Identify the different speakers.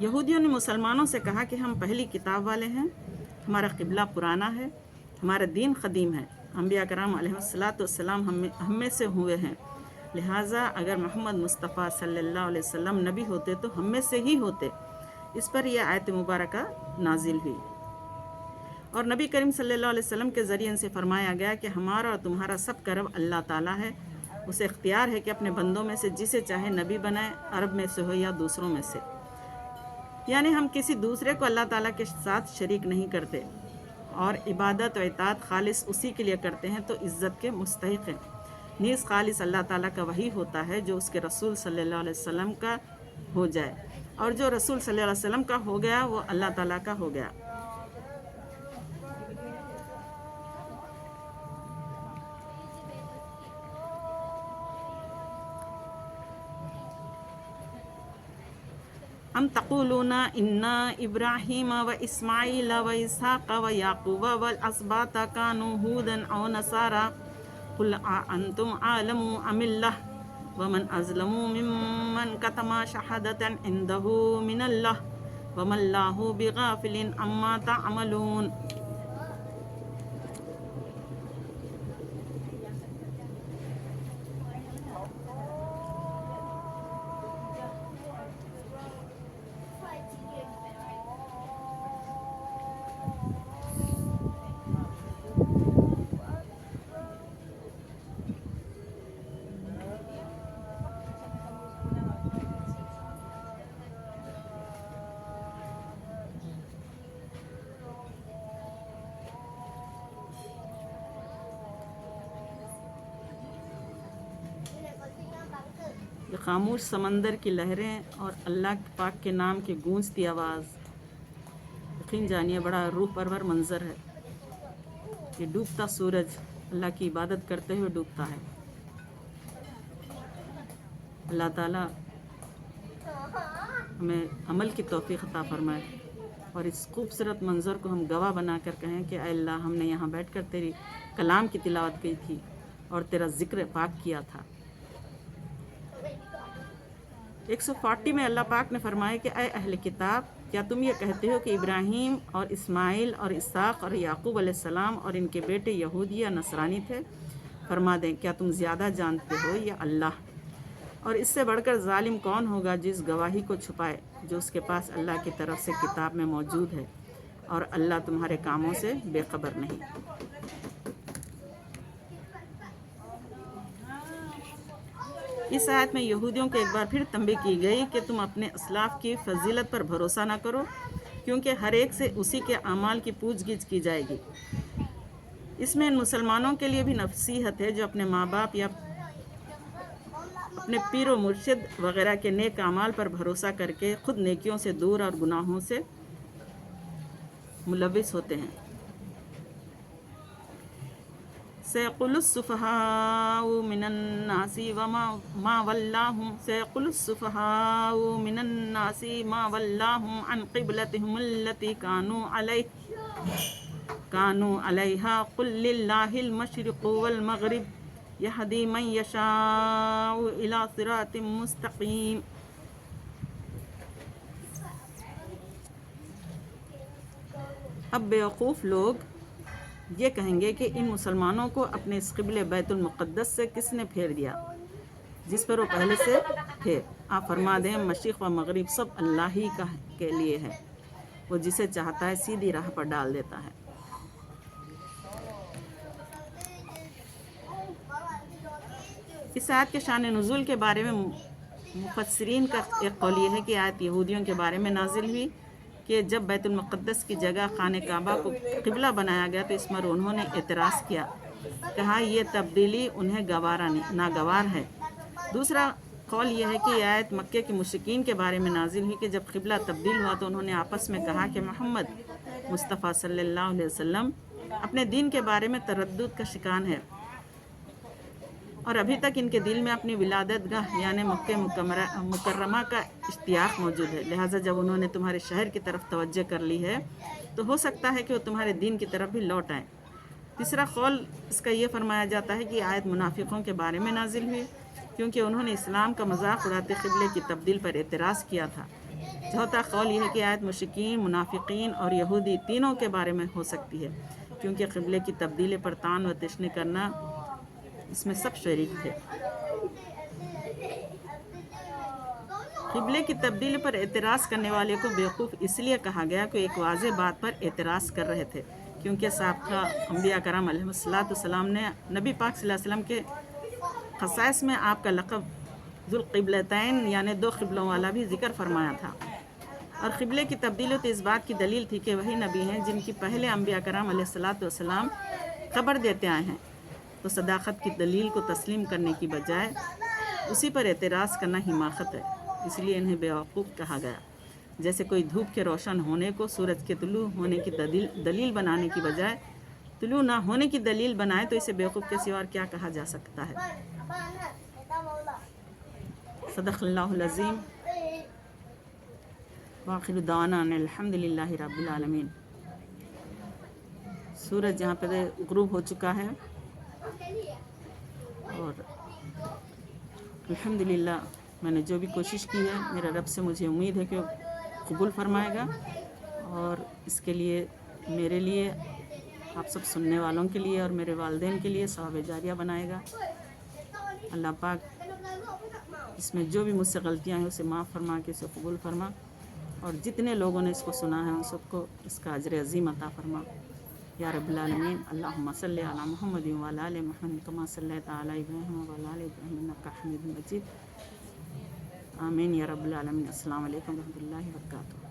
Speaker 1: یہودیوں نے مسلمانوں سے کہا کہ ہم پہلی کتاب والے ہیں، ہمارا قبلہ پرانا ہے، ہمارا دین قدیم ہے، انبیاء کرام علیہ السلام ہم میں سے ہوئے ہیں، لہٰذا اگر محمد مصطفیٰ صلی اللہ علیہ وسلم نبی ہوتے تو ہم میں سے ہی ہوتے۔ اس پر یہ آیت مبارکہ نازل ہوئی، اور نبی کریم صلی اللہ علیہ وسلم کے ذریعے ان سے فرمایا گیا کہ ہمارا اور تمہارا سب کا رب اللہ تعالیٰ ہے، اسے اختیار ہے کہ اپنے بندوں میں سے جسے چاہے نبی بنائے، عرب میں سے ہو یا دوسروں میں سے، یعنی ہم کسی دوسرے کو اللہ تعالیٰ کے ساتھ شریک نہیں کرتے اور عبادت و اطاعت خالص اسی کے لیے کرتے ہیں تو عزت کے مستحق ہیں۔ نیز خالص اللہ تعالیٰ کا وہی ہوتا ہے جو اس کے رسول صلی اللہ علیہ وسلم کا ہو جائے، اور جو رسول صلی اللہ علیہ وسلم کا ہو گیا وہ اللہ تعالیٰ کا ہو گیا۔ ام تقولون ان ابراہیم و اسماعیل و اسحاق و یعقوب والاسباط كانوا هودا او نصارى قل انتم اعلم ام اللہ ومن ازلم ممن كتم شهادة عنده من اللہ وما اللہ بغافل عما تعملون۔ یہ خاموش سمندر کی لہریں اور اللہ پاک کے نام کی گونجتی آواز، یقین جانیے بڑا روح پرور منظر ہے۔ یہ ڈوبتا سورج اللہ کی عبادت کرتے ہوئے ڈوبتا ہے۔ اللہ تعالیٰ ہمیں عمل کی توفیق عطا فرمائے اور اس خوبصورت منظر کو ہم گواہ بنا کر کہیں کہ اے اللہ، ہم نے یہاں بیٹھ کر تیری کلام کی تلاوت کی تھی اور تیرا ذکر پاک کیا تھا۔ 140 میں اللہ پاک نے فرمایا کہ اے اہل کتاب، کیا تم یہ کہتے ہو کہ ابراہیم اور اسماعیل اور اسحاق اور یعقوب علیہ السلام اور ان کے بیٹے یہودی یا نصرانی تھے؟ فرما دیں کیا تم زیادہ جانتے ہو یا اللہ؟ اور اس سے بڑھ کر ظالم کون ہوگا جس گواہی کو چھپائے جو اس کے پاس اللہ کی طرف سے کتاب میں موجود ہے، اور اللہ تمہارے کاموں سے بے خبر نہیں۔ اس آیت میں یہودیوں کو ایک بار پھر تنبیہ کی گئی کہ تم اپنے اسلاف کی فضیلت پر بھروسہ نہ کرو، کیونکہ ہر ایک سے اسی کے اعمال کی پوچھ گچھ کی جائے گی۔ اس میں ان مسلمانوں کے لیے بھی نصیحت ہے جو اپنے ماں باپ یا اپنے پیر و مرشد وغیرہ کے نیک اعمال پر بھروسہ کر کے خود نیکیوں سے دور اور گناہوں سے ملوث ہوتے ہیں۔ سيقول السفهاء من الناس ما ولاهم عن قبلتهم التي كانوا عليها قل لله المشرق والمغرب يهدي من يشاء إلى صراط مستقيم۔ اب بیوقوف لوگ یہ کہیں گے کہ ان مسلمانوں کو اپنے اس قبلے بیت المقدس سے کس نے پھیر دیا جس پر وہ پہلے سے تھے؟ آپ فرما دیں مشرق و مغرب سب اللہ ہی کے لیے ہے، وہ جسے چاہتا ہے سیدھی راہ پر ڈال دیتا ہے۔ اس آیت کے شان نزول کے بارے میں مفسرین کا ایک قول یہ ہے کہ آیت یہودیوں کے بارے میں نازل ہوئی کہ جب بیت المقدس کی جگہ خانہ کعبہ کو قبلہ بنایا گیا تو اس پر انہوں نے اعتراض کیا، کہا یہ تبدیلی انہیں ناگوار ہے۔ دوسرا قول یہ ہے کہ یہ آیت مکے کے مشرکین کے بارے میں نازل ہوئی کہ جب قبلہ تبدیل ہوا تو انہوں نے آپس میں کہا کہ محمد مصطفیٰ صلی اللہ علیہ وسلم اپنے دین کے بارے میں تردد کا شکار ہے، اور ابھی تک ان کے دل میں اپنی ولادت گاہ یعنی مکہ مکرمہ کا اشتیاق موجود ہے، لہٰذا جب انہوں نے تمہارے شہر کی طرف توجہ کر لی ہے تو ہو سکتا ہے کہ وہ تمہارے دین کی طرف بھی لوٹ آئیں۔ تیسرا قول اس کا یہ فرمایا جاتا ہے کہ آیت منافقوں کے بارے میں نازل ہوئی کیونکہ انہوں نے اسلام کا مذاق اڑاتے قبلے کی تبدیل پر اعتراض کیا تھا، چوتھا قول یہ ہے کہ آیت مشرکین، منافقین اور یہودی تینوں کے بارے میں ہو سکتی ہے، کیونکہ قبلے کی تبدیلی پر طعن و تشنیع کرنا اس میں سب شریک تھے۔ قبلے کی تبدیلی پر اعتراض کرنے والے کو بیوقوف اس لیے کہا گیا کہ ایک واضح بات پر اعتراض کر رہے تھے، کیونکہ سابقہ انبیاء کرام علیہ السلام نے نبی پاک صلی اللہ علیہ وسلم کے خصائص میں آپ کا لقب ذوالقبلتین یعنی دو قبلوں والا بھی ذکر فرمایا تھا، اور قبلے کی تبدیلی تو اس بات کی دلیل تھی کہ وہی نبی ہیں جن کی پہلے انبیاء کرام علیہ السلام خبر دیتے آئے ہیں، تو صداقت کی دلیل کو تسلیم کرنے کی بجائے اسی پر اعتراض کرنا حماقت ہے، اس لیے انہیں بیوقوف کہا گیا۔ جیسے کوئی دھوپ کے روشن ہونے کو سورج کے طلوع ہونے کی دلیل بنانے کی بجائے طلوع نہ ہونے کی دلیل بنائے تو اسے بیوقوف کے سوا اور کیا کہا جا سکتا ہے۔ صدق اللہ العظیم۔ وآخر دعوانا ان الحمد للہ رب العالمین۔ سورج یہاں پہ غروب ہو چکا ہے اور الحمدللہ میں نے جو بھی کوشش کی ہے میرے رب سے مجھے امید ہے کہ قبول فرمائے گا، اور اس کے لیے میرے لیے، آپ سب سننے والوں کے لیے اور میرے والدین کے لیے ثواب جاریہ بنائے گا۔ اللہ پاک اس میں جو بھی مجھ سے غلطیاں ہیں اسے معاف فرما کے اسے قبول فرما، اور جتنے لوگوں نے اس کو سنا ہے ان سب کو اس کا اجر عظیم عطا فرما یا رب العالمین۔ اللہم صلی علی محمد وعلی آل محمد کما صلیت علی ابراہیم وعلی آل ابراہیم انک حمید مجید۔ آمین یا رب العالمین۔ السلام علیکم ورحمۃ اللہ وبرکاتہ۔